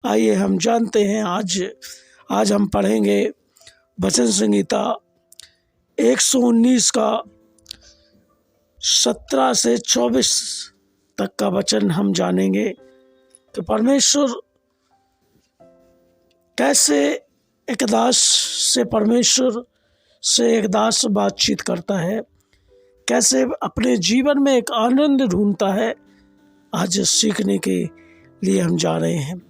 आइए हम जानते हैं आज हम पढ़ेंगे वचन संहिता 119 का 17 से 24 तक का वचन हम जानेंगे कि परमेश्वर कैसे एक दास बातचीत करता है, कैसे अपने जीवन में एक आनंद ढूंढता है। आज सीखने के लिए हम जा रहे हैं।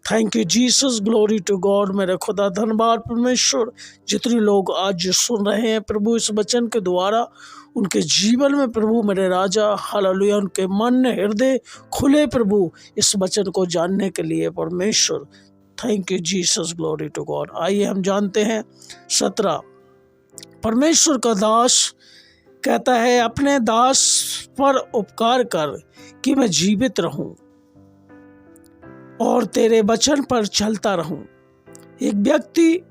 Thank you Jesus, glory to God. मेरे खुदा धन्यवाद परमेश्वर, जितने लोग आज सुन रहे हैं प्रभु इस वचन के द्वारा, उनके जीवन में प्रभु मेरे राजा हालेलुया, उनके मन हृदय खुले प्रभु इस वचन को जानने के लिए परमेश्वर। Thank you Jesus, glory to God. आइए हम जानते हैं 17। परमेश्वर का दास कहता है, अपने दास पर उपकार कर कि मैं जीवित रहूं और तेरे वचन पर चलता रहूं। एक व्यक्ति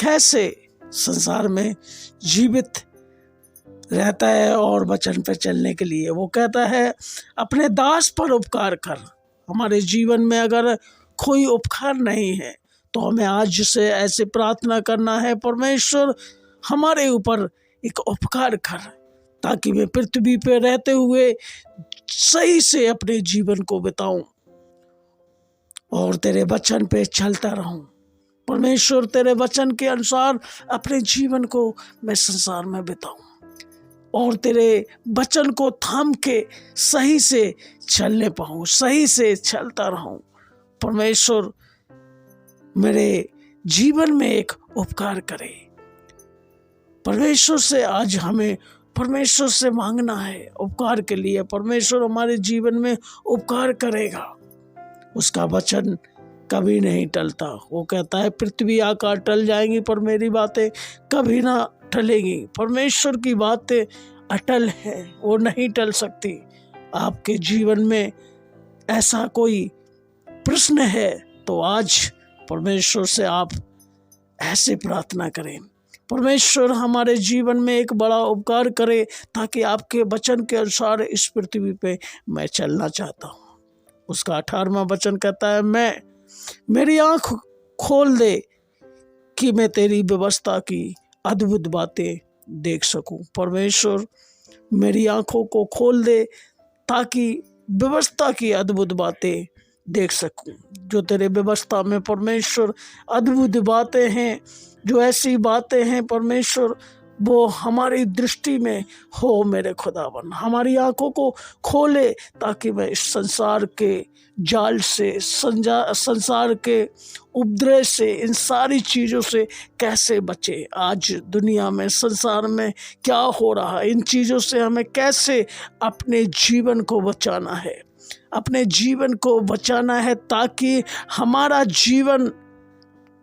कैसे संसार में जीवित रहता है और वचन पर चलने के लिए वो कहता है, अपने दास पर उपकार कर। हमारे जीवन में अगर कोई उपकार नहीं है तो हमें आज से ऐसे प्रार्थना करना है, परमेश्वर हमारे ऊपर एक उपकार कर, ताकि मैं पृथ्वी पर रहते हुए सही से अपने जीवन को बिताऊं और तेरे वचन पे चलता रहूं। परमेश्वर तेरे वचन के अनुसार अपने जीवन को मैं संसार में बिताऊं और तेरे वचन को थाम के सही से चलने पाऊं, सही से चलता रहूं। परमेश्वर मेरे जीवन में एक उपकार करे। परमेश्वर से आज हमें परमेश्वर से मांगना है उपकार के लिए। परमेश्वर हमारे जीवन में उपकार करेगा। उसका वचन कभी नहीं टलता। वो कहता है, पृथ्वी आकाश टल जाएंगी पर मेरी बातें कभी ना टलेंगी। परमेश्वर की बातें अटल है, वो नहीं टल सकती। आपके जीवन में ऐसा कोई प्रश्न है तो आज परमेश्वर से आप ऐसे प्रार्थना करें, परमेश्वर हमारे जीवन में एक बड़ा उपकार करे, ताकि आपके वचन के अनुसार इस पृथ्वी पे मैं चलना चाहता हूँ। उसका 18वां वचन कहता है, मेरी आँख खोल दे कि मैं तेरी व्यवस्था की अद्भुत बातें देख सकूं। परमेश्वर मेरी आँखों को खोल दे ताकि व्यवस्था की अद्भुत बातें देख सकूं। जो तेरे व्यवस्था में परमेश्वर अद्भुत बातें हैं, जो ऐसी बातें हैं परमेश्वर, वो हमारी दृष्टि में हो। मेरे खुदावन हमारी आंखों को खोले, ताकि मैं इस संसार के जाल से, संसार के उपद्रव से, इन सारी चीज़ों से कैसे बचे। आज दुनिया में, संसार में क्या हो रहा है, इन चीज़ों से हमें कैसे अपने जीवन को बचाना है, अपने जीवन को बचाना है, ताकि हमारा जीवन,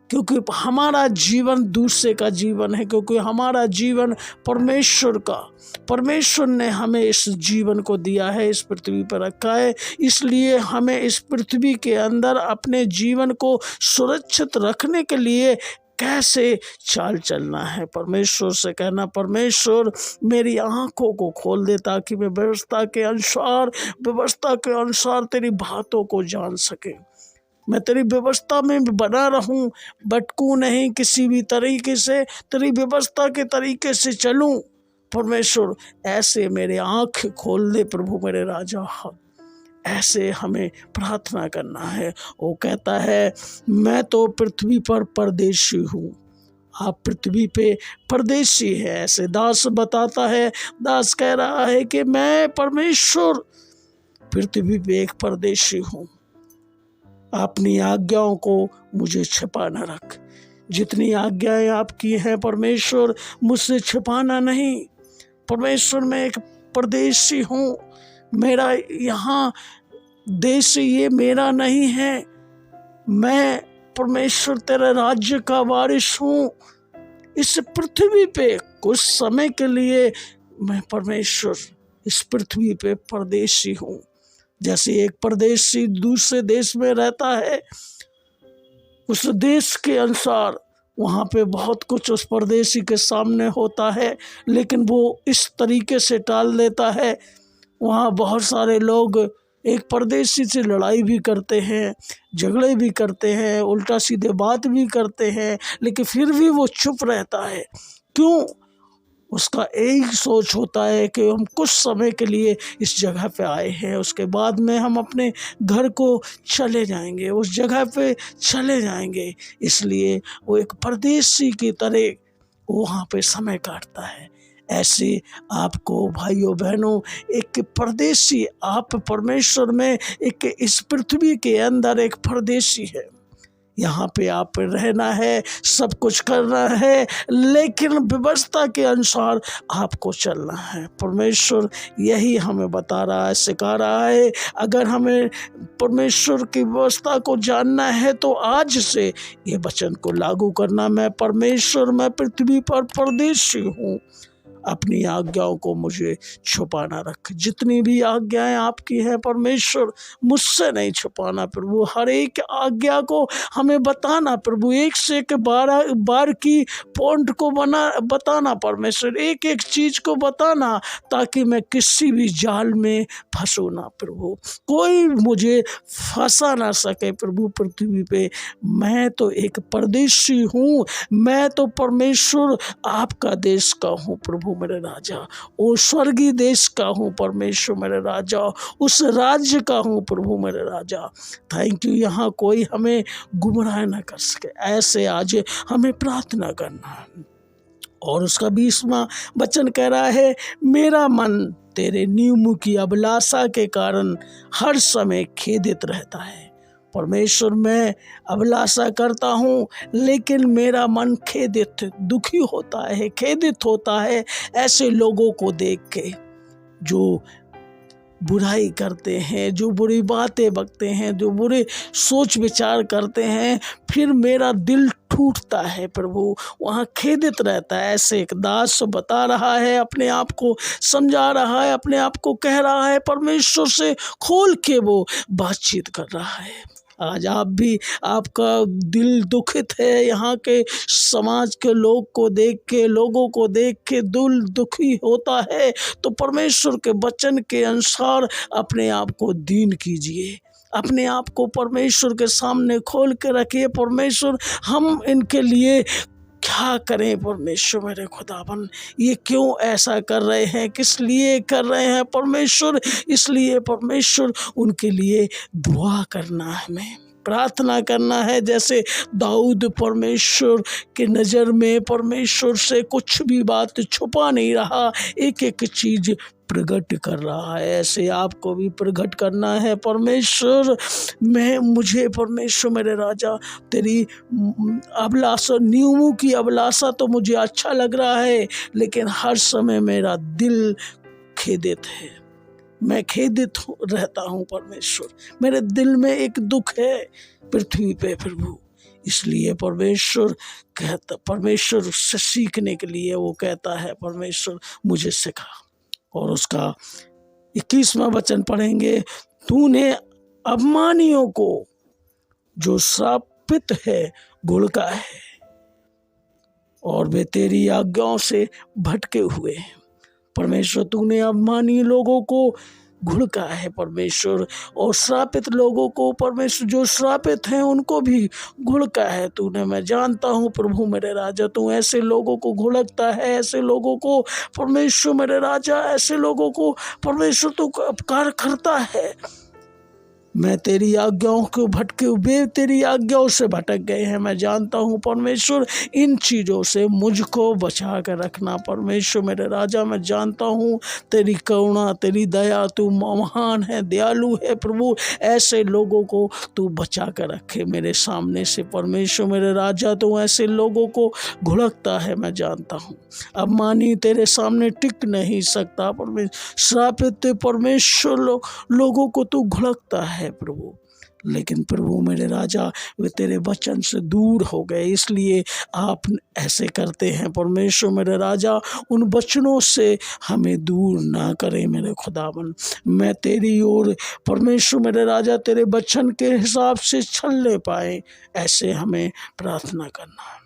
क्योंकि हमारा जीवन दूसरे का जीवन है, क्योंकि हमारा जीवन परमेश्वर ने हमें इस जीवन को दिया है, इस पृथ्वी पर रखा है। इसलिए हमें इस पृथ्वी के अंदर अपने जीवन को सुरक्षित रखने के लिए कैसे चाल चलना है। परमेश्वर से कहना, परमेश्वर मेरी आंखों को खोल दे ताकि मैं व्यवस्था के अनुसार तेरी बातों को जान सके। मैं तेरी व्यवस्था में बना रहूं, भटकूं नहीं, किसी भी तरीके से तेरी व्यवस्था के तरीके से चलूं। परमेश्वर ऐसे मेरे आँख खोल दे प्रभु मेरे राजा। ऐसे हमें प्रार्थना करना है। वो कहता है, मैं तो पृथ्वी पर परदेशी हूँ। आप पृथ्वी पे परदेशी है, ऐसे दास बताता है। दास कह रहा है कि मैं परमेश्वर पृथ्वी पे एक परदेशी हूँ। अपनी आज्ञाओं को मुझे छिपाना रख। जितनी आज्ञाएं आपकी हैं परमेश्वर, मुझसे छिपाना नहीं। परमेश्वर मैं एक परदेशी हूँ, मेरा यहाँ देश ये मेरा नहीं है। मैं परमेश्वर तेरे राज्य का वारिस हूँ। इस पृथ्वी पे कुछ समय के लिए मैं परमेश्वर इस पृथ्वी पे परदेशी हूँ। जैसे एक परदेशी दूसरे देश में रहता है, उस देश के अनुसार वहाँ पे बहुत कुछ उस परदेशी के सामने होता है, लेकिन वो इस तरीके से टाल देता है। वहाँ बहुत सारे लोग एक परदेशी से लड़ाई भी करते हैं, झगड़े भी करते हैं, उल्टा सीधे बात भी करते हैं, लेकिन फिर भी वो चुप रहता है। क्यों? उसका एक सोच होता है कि हम कुछ समय के लिए इस जगह पे आए हैं, उसके बाद में हम अपने घर को चले जाएंगे, उस जगह पे चले जाएंगे। इसलिए वो एक परदेशी की तरह वहाँ पे समय काटता है। ऐसे आपको भाइयों बहनों, एक परदेशी, आप परमेश्वर में एक इस पृथ्वी के अंदर एक परदेशी है। यहाँ पे आप रहना है, सब कुछ करना है, लेकिन व्यवस्था के अनुसार आपको चलना है। परमेश्वर यही हमें बता रहा है, सिखा रहा है। अगर हमें परमेश्वर की व्यवस्था को जानना है तो आज से ये वचन को लागू करना। मैं परमेश्वर, मैं पृथ्वी पर परदेशी हूँ, अपनी आज्ञाओं को मुझे छुपाना रख। जितनी भी आज्ञाएं आपकी हैं परमेश्वर, मुझसे नहीं छुपाना प्रभु। हर एक आज्ञा को हमें बताना प्रभु, एक से एक बार की पॉइंट को बताना परमेश्वर, एक एक चीज को बताना, ताकि मैं किसी भी जाल में फंसू ना प्रभु, कोई मुझे फंसा ना सके प्रभु पृथ्वी पे। मैं तो एक परदेशी हूँ, मैं तो परमेश्वर आपका देश का हूँ प्रभु मेरे राजा, ओ स्वर्गीय देश का हूँ परमेश्वर मेरे राजा, उस राज्य का हूँ प्रभु मेरे राजा। Thank you. यहाँ कोई हमें गुमराह न कर सके, ऐसे आज हमें प्रार्थना करना है। और उसका 20वां वचन कह रहा है, मेरा मन तेरे नियमों की अभिलाषा के कारण हर समय खेदित रहता है। परमेश्वर, मैं अभिलाषा करता हूँ, लेकिन मेरा मन खेदित, दुखी होता है, खेदित होता है ऐसे लोगों को देख के जो बुराई करते हैं, जो बुरी बातें बकते हैं, जो बुरे सोच विचार करते हैं। फिर मेरा दिल टूटता है प्रभु, वहाँ खेदित रहता है। ऐसे एक दास बता रहा है, अपने आप को समझा रहा है, अपने आप को कह रहा है, परमेश्वर से खोल के वो बातचीत कर रहा है। आज आप भी, आपका दिल दुखित है, यहाँ के समाज के लोग को देख के, लोगों को देख के दिल दुखी होता है, तो परमेश्वर के वचन के अनुसार अपने आप को दीन कीजिए, अपने आप को परमेश्वर के सामने खोल के रखिए। परमेश्वर, हम इनके लिए क्या करें परमेश्वर मेरे खुदावन, ये क्यों ऐसा कर रहे हैं, किस लिए कर रहे हैं परमेश्वर। इसलिए परमेश्वर, उनके लिए दुआ करना है, हमें प्रार्थना करना है। जैसे दाऊद परमेश्वर के नज़र में परमेश्वर से कुछ भी बात छुपा नहीं रहा, एक एक चीज़ प्रकट कर रहा है, ऐसे आपको भी प्रकट करना है। परमेश्वर, मुझे परमेश्वर मेरे राजा, तेरी अभिलाषा, नियमों की अभिलाषा तो मुझे अच्छा लग रहा है, लेकिन हर समय मेरा दिल खेदित है, मैं खेदित रहता हूँ परमेश्वर। मेरे दिल में एक दुख है पृथ्वी पे प्रभु। इसलिए परमेश्वर कहता, परमेश्वर से सीखने के लिए वो कहता है, परमेश्वर मुझे सिखा। और उसका 21वां वचन पढ़ेंगे, तूने अभिमानियों को जो श्रापित है घुड़का है, और वे तेरी आज्ञाओं से भटके हुए हैं। परमेश्वर, तूने अभिमानी लोगों को घुड़का है परमेश्वर, और श्रापित लोगों को परमेश्वर, जो श्रापित हैं उनको भी घुड़का है तूने। मैं जानता हूँ प्रभु मेरे राजा, तू ऐसे लोगों को घुड़कता है, ऐसे लोगों को परमेश्वर मेरे राजा, ऐसे लोगों को परमेश्वर तू उपकार करता है। मैं तेरी आज्ञाओं को भटके, वे तेरी आज्ञाओं से भटक गए हैं। मैं जानता हूँ परमेश्वर, इन चीज़ों से मुझको बचा कर रखना परमेश्वर मेरे राजा। मैं जानता हूँ तेरी करुणा, तेरी दया, तू महान है, दयालु है प्रभु। ऐसे लोगों को तू बचा कर रखे मेरे सामने से परमेश्वर मेरे राजा। तू ऐसे लोगों को घुड़कता है, मैं जानता हूँ। अब मानी तेरे सामने टिक नहीं सकता परमेश्वर, श्रापित परमेश्वर लोगों को तू घुड़कता है प्रभु। लेकिन प्रभु मेरे राजा, वे तेरे वचन से दूर हो गए, इसलिए आप ऐसे करते हैं परमेश्वर मेरे राजा। उन वचनों से हमें दूर ना करें मेरे खुदावन। मैं तेरी ओर परमेश्वर मेरे राजा, तेरे वचन के हिसाब से चलने पाए, ऐसे हमें प्रार्थना करना।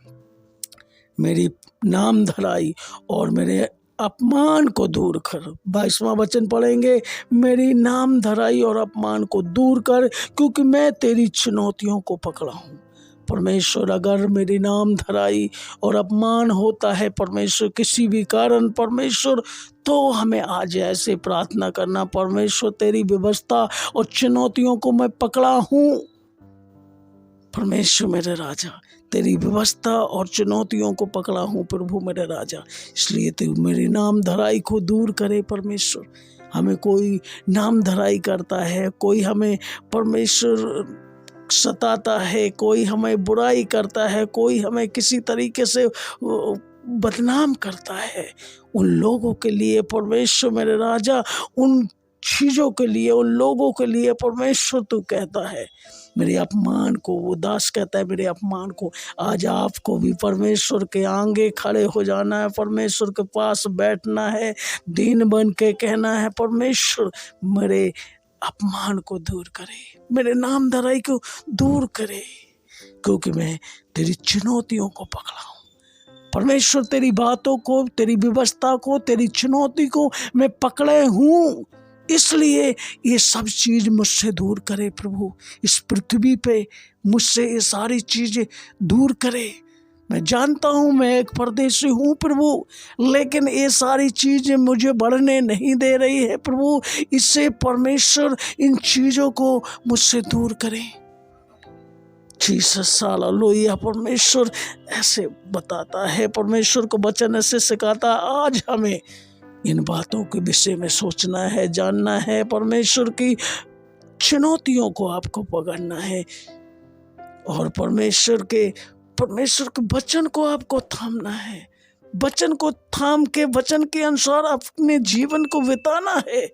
मेरी नाम धराई और मेरे अपमान को दूर कर। 22वां वचन पढ़ेंगे, मेरी नाम धराई और अपमान को दूर कर, क्योंकि मैं तेरी चुनौतियों को पकड़ा हूँ। परमेश्वर, अगर मेरी नाम धराई और अपमान होता है परमेश्वर किसी भी कारण परमेश्वर, तो हमें आज ऐसे प्रार्थना करना, परमेश्वर तेरी व्यवस्था और चुनौतियों को मैं पकड़ा हूँ। परमेश्वर मेरे राजा, तेरी व्यवस्था और चुनौतियों को पकड़ा हूँ प्रभु मेरे राजा, इसलिए तू मेरी नाम धराई को दूर करे। परमेश्वर, हमें कोई नाम धराई करता है, कोई हमें परमेश्वर सताता है, कोई हमें बुराई करता है, कोई हमें किसी तरीके से बदनाम करता है, उन लोगों के लिए परमेश्वर मेरे राजा, उन चीज़ों के लिए, उन लोगों के लिए परमेश्वर तू कहता है मेरे अपमान को, वो दास कहता है मेरे अपमान को। आज आपको भी परमेश्वर के आगे खड़े हो जाना है, परमेश्वर के पास बैठना है, दीन बन के कहना है, परमेश्वर मेरे अपमान को दूर करे, मेरे नाम धराई को दूर करे, क्योंकि मैं तेरी चुनौतियों को पकड़ा हूँ। परमेश्वर, तेरी बातों को, तेरी व्यवस्था को, तेरी चुनौती को मैं पकड़े हूँ, इसलिए ये सब चीज मुझसे दूर करे प्रभु। इस पृथ्वी पे मुझसे ये सारी चीजें दूर करे। मैं जानता हूँ मैं एक परदेशी हूँ प्रभु, लेकिन ये सारी चीज़ें मुझे बढ़ने नहीं दे रही है प्रभु। इससे परमेश्वर इन चीज़ों को मुझसे दूर करें। Jesus hallelujah. परमेश्वर ऐसे बताता है, परमेश्वर को वचन ऐसे सिखाता। आज हमें इन बातों के विषय में सोचना है, जानना है, परमेश्वर की चुनौतियों को आपको पकड़ना है और परमेश्वर के वचन को आपको थामना है, वचन को थाम के वचन के अनुसार अपने जीवन को बिताना है।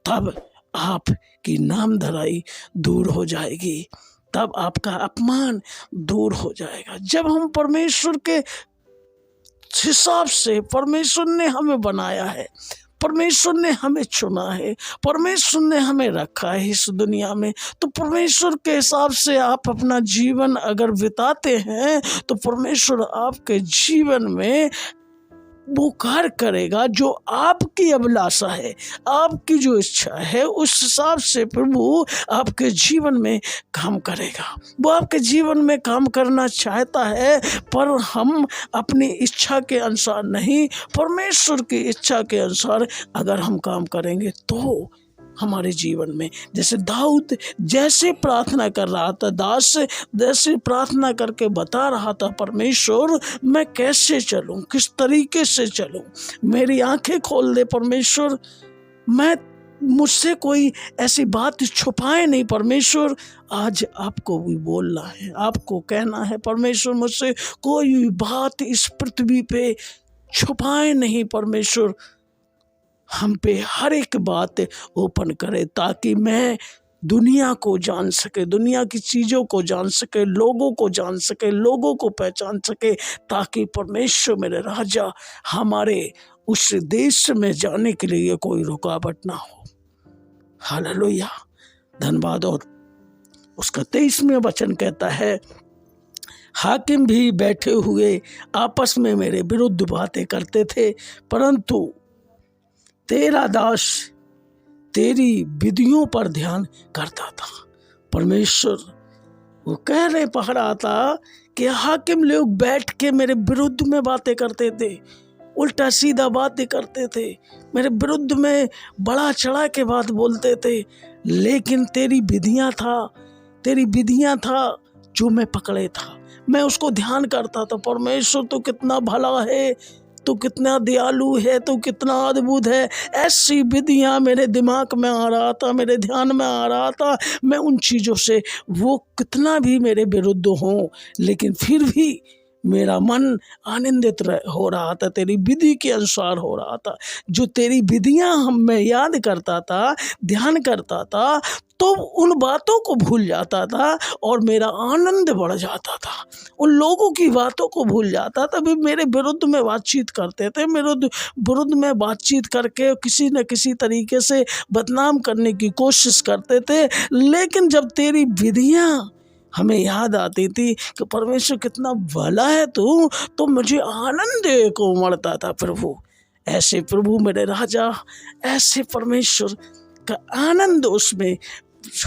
तब आपकी नाम धराई दूर हो जाएगी, तब आपका अपमान दूर हो जाएगा। जब हम परमेश्वर के हिसाब से, परमेश्वर ने हमें बनाया है, परमेश्वर ने हमें चुना है, परमेश्वर ने हमें रखा है इस दुनिया में, तो परमेश्वर के हिसाब से आप अपना जीवन अगर बिताते हैं तो परमेश्वर आपके जीवन में वो कार्य करेगा जो आपकी अभिलाषा है, आपकी जो इच्छा है, उस हिसाब से प्रभु आपके जीवन में काम करेगा। वो आपके जीवन में काम करना चाहता है, पर हम अपनी इच्छा के अनुसार नहीं, परमेश्वर की इच्छा के अनुसार अगर हम काम करेंगे तो हमारे जीवन में, जैसे दाऊद जैसे प्रार्थना कर रहा था, दास जैसे प्रार्थना करके बता रहा था, परमेश्वर मैं कैसे चलूं, किस तरीके से चलूं, मेरी आंखें खोल दे परमेश्वर, मुझसे कोई ऐसी बात छुपाए नहीं परमेश्वर। आज आपको भी बोलना है, आपको कहना है, परमेश्वर मुझसे कोई भी बात इस पृथ्वी पे छुपाए नहीं, परमेश्वर हम पे हर एक बात ओपन करे, ताकि मैं दुनिया को जान सके, दुनिया की चीज़ों को जान सके, लोगों को जान सके, लोगों को पहचान सके, ताकि परमेश्वर मेरे राजा हमारे उस देश में जाने के लिए कोई रुकावट ना हो। हालेलुया, धन्यवाद। और उसका 23वां वचन कहता है, हाकिम भी बैठे हुए आपस में मेरे विरुद्ध बातें करते थे, परंतु तेरा दास तेरी विधियों पर ध्यान करता था। परमेश्वर वो कह रहे पढ़ा था कि हाकिम लोग बैठ के मेरे विरुद्ध में बातें करते थे, उल्टा सीधा बातें करते थे, मेरे विरुद्ध में बड़ा चढ़ा के बात बोलते थे, लेकिन तेरी विधियां था जो मैं पकड़े था, मैं उसको ध्यान करता था। परमेश्वर तो कितना भला है, तो कितना दयालु है, तो कितना अद्भुत है। ऐसी विधियां मेरे दिमाग में आ रहा था, मेरे ध्यान में आ रहा था। मैं उन चीज़ों से, वो कितना भी मेरे विरुद्ध हों, लेकिन फिर भी मेरा मन आनंदित हो रहा था, तेरी विधि के अनुसार हो रहा था। जो तेरी विधियां मैं याद करता था, ध्यान करता था, तो उन बातों को भूल जाता था और मेरा आनंद बढ़ जाता था। उन लोगों की बातों को भूल जाता था, भी मेरे विरुद्ध में बातचीत करते थे, मेरे विरुद्ध में बातचीत करके किसी न किसी तरीके से बदनाम करने की कोशिश करते थे, लेकिन जब तेरी विधियां हमें याद आती थी कि परमेश्वर कितना भला है तू, तो मुझे आनंद को उमड़ता था प्रभु। ऐसे प्रभु मेरे राजा, ऐसे परमेश्वर का आनंद उसमें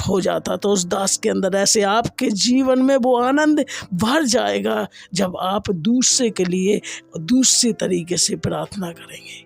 हो जाता तो उस दास के अंदर ऐसे आपके जीवन में वो आनंद भर जाएगा जब आप दूसरे के लिए दूसरे तरीके से प्रार्थना करेंगे।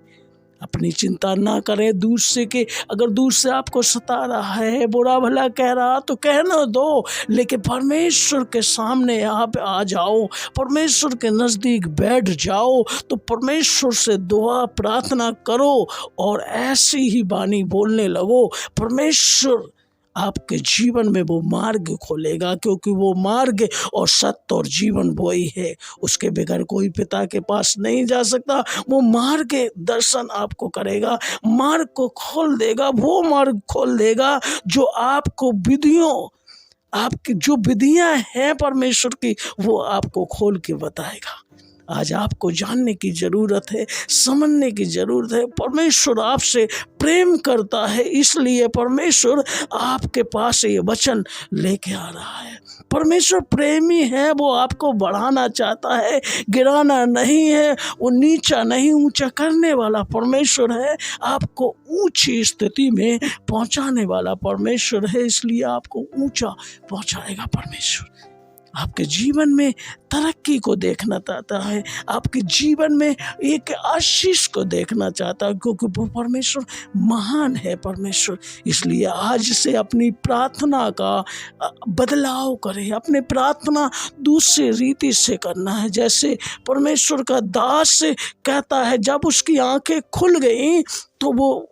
अपनी चिंता ना करें दूसरे के, अगर दूसरे आपको सता रहा है, बुरा भला कह रहा तो कहना दो, लेकिन परमेश्वर के सामने आप आ जाओ, परमेश्वर के नज़दीक बैठ जाओ, तो परमेश्वर से दुआ प्रार्थना करो और ऐसी ही वाणी बोलने लगो। परमेश्वर आपके जीवन में वो मार्ग खोलेगा, क्योंकि वो मार्ग और सत्य और जीवन वो ही है, उसके बगैर कोई पिता के पास नहीं जा सकता। वो मार्ग दर्शन आपको करेगा, मार्ग को खोल देगा, वो मार्ग खोल देगा जो आपको विधियों, आपकी जो विधियां हैं परमेश्वर की, वो आपको खोल के बताएगा। आज आपको जानने की ज़रूरत है, समझने की ज़रूरत है। परमेश्वर आपसे प्रेम करता है, इसलिए परमेश्वर आपके पास ये वचन लेके आ रहा है। परमेश्वर प्रेमी है, वो आपको बढ़ाना चाहता है, गिराना नहीं है। वो नीचा नहीं, ऊंचा करने वाला परमेश्वर है, आपको ऊंची स्थिति में पहुंचाने वाला परमेश्वर है, इसलिए आपको ऊंचा पहुंचाएगा परमेश्वर। आपके जीवन में तरक्की को देखना चाहता है, आपके जीवन में एक आशीष को देखना चाहता है, क्योंकि वो परमेश्वर महान है परमेश्वर। इसलिए आज से अपनी प्रार्थना का बदलाव करें, अपनी प्रार्थना दूसरी रीति से करना है। जैसे परमेश्वर का दास कहता है, जब उसकी आंखें खुल गई तो वो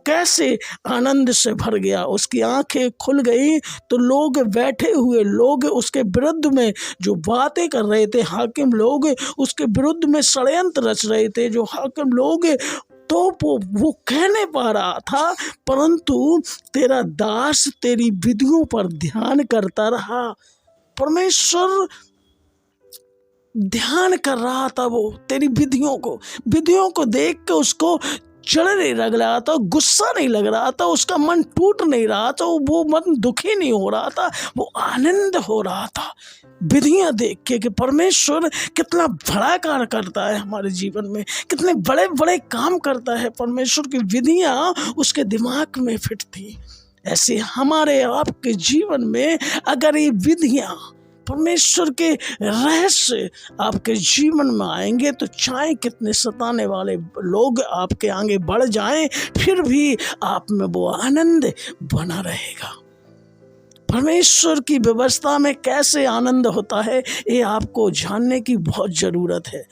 कैसे आनंद से भर गया, उसकी आंखें खुल गई तो लोग, बैठे हुए लोग उसके विरुद्ध में जो बातें कर रहे थे, हाकिम लोग उसके विरुद्ध में षड्यंत्र रच रहे थे, जो हाकिम लोग, तो वो कहने पा रहा था, परंतु तेरा दास तेरी विधियों पर ध्यान करता रहा। परमेश्वर ध्यान कर रहा था, वो तेरी विधियों को देख के उसको चिढ़ नहीं लग रहा था, गुस्सा नहीं लग रहा था, उसका मन टूट नहीं रहा था, वो मन दुखी नहीं हो रहा था, वो आनंद हो रहा था विधियां देख के कि परमेश्वर कितना बड़ा कार्य करता है हमारे जीवन में, कितने बड़े बड़े काम करता है परमेश्वर की विधियां उसके दिमाग में फिट थी। ऐसे हमारे आपके जीवन में अगर ये विधियां, परमेश्वर के रहस्य आपके जीवन में आएंगे, तो चाहे कितने सताने वाले लोग आपके आगे बढ़ जाएं, फिर भी आप में वो आनंद बना रहेगा। परमेश्वर की व्यवस्था में कैसे आनंद होता है, ये आपको जानने की बहुत ज़रूरत है।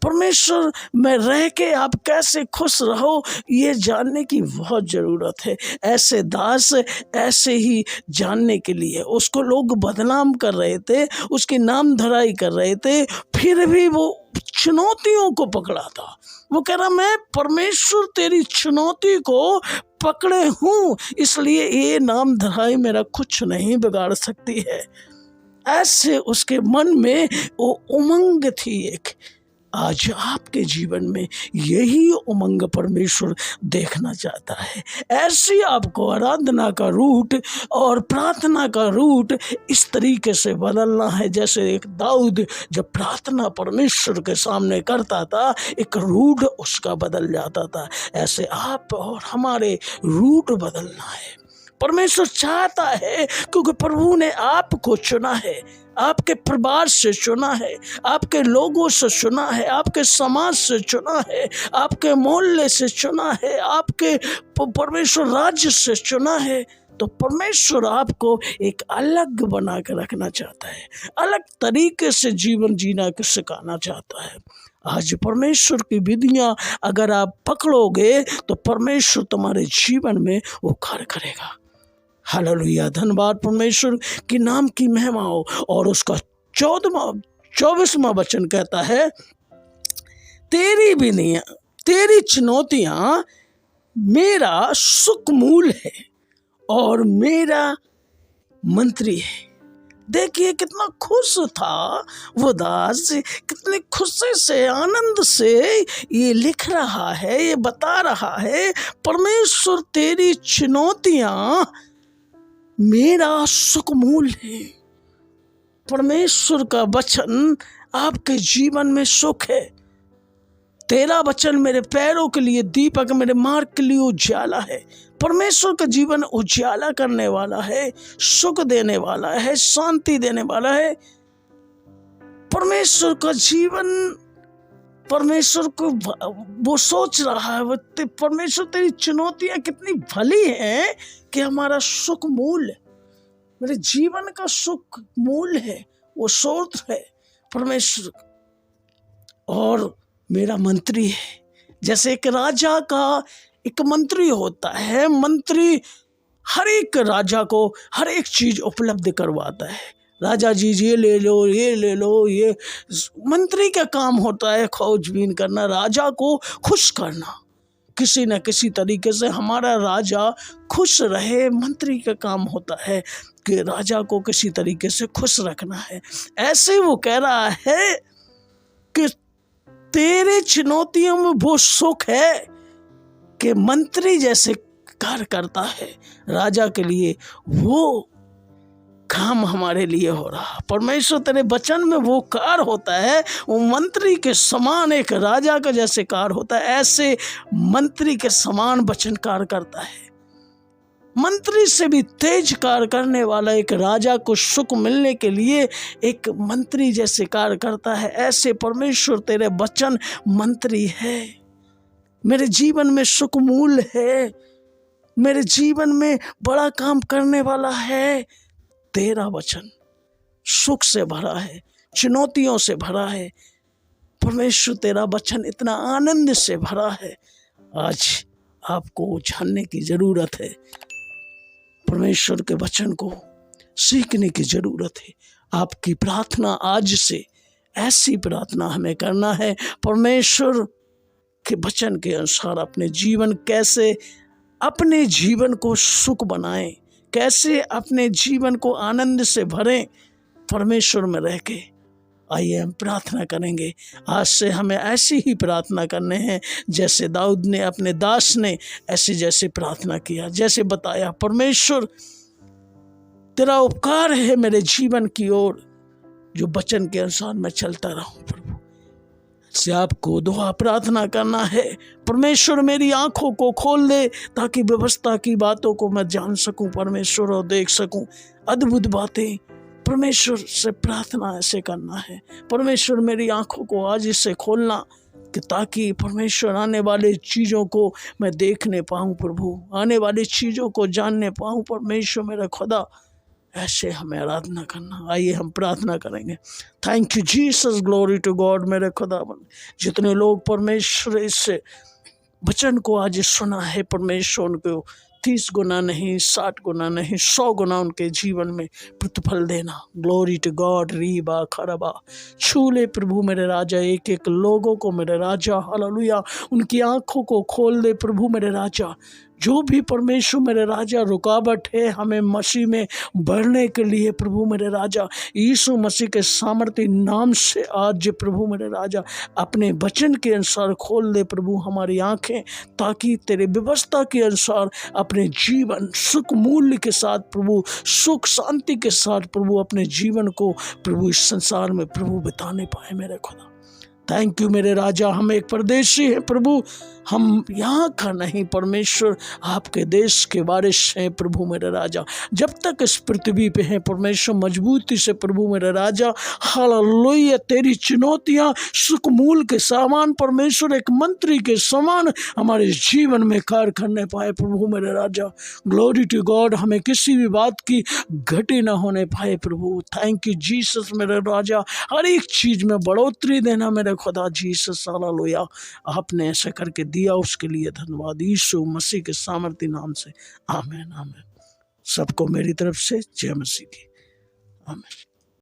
परमेश्वर में रह के आप कैसे खुश रहो, ये जानने की बहुत ज़रूरत है। ऐसे दास ऐसे ही जानने के लिए उसको लोग बदनाम कर रहे थे, उसकी नाम धराई कर रहे थे, फिर भी वो चुनौतियों को पकड़ा था। वो कह रहा, मैं परमेश्वर तेरी चुनौती को पकड़े हूँ, इसलिए ये नाम धराई मेरा कुछ नहीं बिगाड़ सकती है। ऐसे उसके मन में वो उमंग थी एक। आज आपके जीवन में यही उमंग परमेश्वर देखना चाहता है। ऐसी आपको आराधना का रूट और प्रार्थना का रूट इस तरीके से बदलना है, जैसे एक दाऊद जब प्रार्थना परमेश्वर के सामने करता था, एक रूट उसका बदल जाता था। ऐसे आप और हमारे रूट बदलना है। परमेश्वर चाहता है, क्योंकि प्रभु ने आपको चुना है, आपके परिवार से चुना है, आपके लोगों से चुना है, आपके समाज से चुना है, आपके मोहल्ले से चुना है, आपके परमेश्वर राज्य से चुना है। तो परमेश्वर आपको एक अलग बना के रखना चाहता है, अलग तरीके से जीवन जीना को सिखाना चाहता है। आज परमेश्वर की विधियां अगर आप पकड़ोगे तो परमेश्वर तुम्हारे जीवन में वो कार्य करेगा। हालेलुया, धन्यवाद परमेश्वर की नाम की महिमा हो। और उसका 24वां वचन कहता है, तेरी विधियां, तेरी चुनौतियां मेरा सुखमूल है और मेरा मंत्री है। देखिए कितना खुश था वो दास, कितने खुशी से, आनंद से ये लिख रहा है, ये बता रहा है, परमेश्वर तेरी चुनौतियां मेरा सुखमूल है। परमेश्वर का वचन आपके जीवन में सुख है। तेरा वचन मेरे पैरों के लिए दीपक, मेरे मार्ग के लिए उजाला है। परमेश्वर का जीवन उजाला करने वाला है, सुख देने वाला है, शांति देने वाला है। परमेश्वर का जीवन, परमेश्वर को वो सोच रहा है, परमेश्वर तेरी चुनौतियां कितनी भली हैं कि हमारा सुख मूल, मेरे जीवन का सुख मूल है, वो स्रोत है परमेश्वर और मेरा मंत्री है। जैसे एक राजा का एक मंत्री होता है, मंत्री हर एक राजा को हर एक चीज उपलब्ध करवाता है। राजा जी ये ले लो, ये ले लो, ये मंत्री का काम होता है खोजबीन करना, राजा को खुश करना, किसी न किसी तरीके से हमारा राजा खुश रहे। मंत्री का काम होता है कि राजा को किसी तरीके से खुश रखना है। ऐसे वो कह रहा है कि तेरे चुनौतियों में वो सुख है कि मंत्री जैसे कार्य करता है, राजा के लिए वो काम हमारे लिए हो रहा। परमेश्वर तेरे वचन में वो कार्य होता है, वो मंत्री के समान एक राजा का जैसे कार्य होता है, ऐसे मंत्री के समान वचन कार्य करता है। मंत्री से भी तेज कार्य करने वाला एक राजा को सुख मिलने के लिए एक मंत्री जैसे कार्य करता है। ऐसे परमेश्वर तेरे वचन मंत्री है, मेरे जीवन में सुख मूल है, मेरे जीवन में बड़ा काम करने वाला है। तेरा वचन सुख से भरा है, चुनौतियों से भरा है। परमेश्वर तेरा वचन इतना आनंद से भरा है। आज आपको जानने की जरूरत है, परमेश्वर के वचन को सीखने की जरूरत है। आपकी प्रार्थना आज से ऐसी प्रार्थना हमें करना है, परमेश्वर के वचन के अनुसार अपने जीवन कैसे अपने जीवन को सुख बनाएं, कैसे अपने जीवन को आनंद से भरें परमेश्वर में रह के। आइए हम प्रार्थना करेंगे। आज से हमें ऐसी ही प्रार्थना करने हैं जैसे दाऊद ने अपने दास ने ऐसे जैसे प्रार्थना किया, जैसे बताया। परमेश्वर तेरा उपकार है मेरे जीवन की ओर, जो वचन के अनुसार मैं चलता रहूं। प्रभु से आपको दुआ प्रार्थना करना है, परमेश्वर मेरी आंखों को खोल दे ताकि व्यवस्था की बातों को मैं जान सकूं परमेश्वर, और देख सकूं अद्भुत बातें। परमेश्वर से प्रार्थना ऐसे करना है, परमेश्वर मेरी आंखों को आज इससे खोलना कि ताकि परमेश्वर आने वाले चीज़ों को मैं देखने पाऊँ, प्रभु आने वाली चीज़ों को जानने पाऊँ। परमेश्वर मेरा खुदा ऐसे हमें आराधना करना। आइए हम प्रार्थना करेंगे। Thank you Jesus, glory to God. मेरे खुदा जितने लोग परमेश्वर इस वचन को आज सुना है, परमेश्वर उनको 30 गुना नहीं, 60 गुना नहीं, 100 गुना उनके जीवन में प्रतिफल देना। Glory to God. रीबा खरबा छूले प्रभु मेरे राजा एक एक लोगों को मेरे राजा, हालेलुया। उनकी आंखों को खोल दे प्रभु मेरे राजा। जो भी परमेश्वर मेरे राजा रुकावट है हमें मसीह में बढ़ने के लिए, प्रभु मेरे राजा यीशु मसीह के सामर्थ्य नाम से आज प्रभु मेरे राजा अपने वचन के अनुसार खोल दे प्रभु हमारी आंखें, ताकि तेरे व्यवस्था के अनुसार अपने जीवन सुख मूल्य के साथ प्रभु, सुख शांति के साथ प्रभु अपने जीवन को प्रभु इस संसार में प्रभु बिताने पाए। मेरे खुदा थैंक यू मेरे राजा। हम एक परदेशी हैं प्रभु, हम यहाँ का नहीं, परमेश्वर आपके देश के वारिस हैं प्रभु मेरे राजा। जब तक इस पृथ्वी पे हैं परमेश्वर मजबूती से प्रभु मेरे राजा, हालेलुया, तेरी चुनौतियाँ सुख मूल के समान परमेश्वर एक मंत्री के समान हमारे जीवन में कार्य करने पाए प्रभु मेरे राजा। Glory to God. हमें किसी भी बात की घटी ना होने पाए प्रभु। थैंक यू जीसस मेरे राजा। हर एक चीज़ में बढ़ोतरी देना मेरे खुदा जीसस, हालेलुया। आपने ऐसा करके दिया, उसके लिए धन्यवाद यीशु मसीह के सामर्थ्य नाम से। आमीन आमीन। सबको मेरी तरफ से जय मसीह की। आमीन।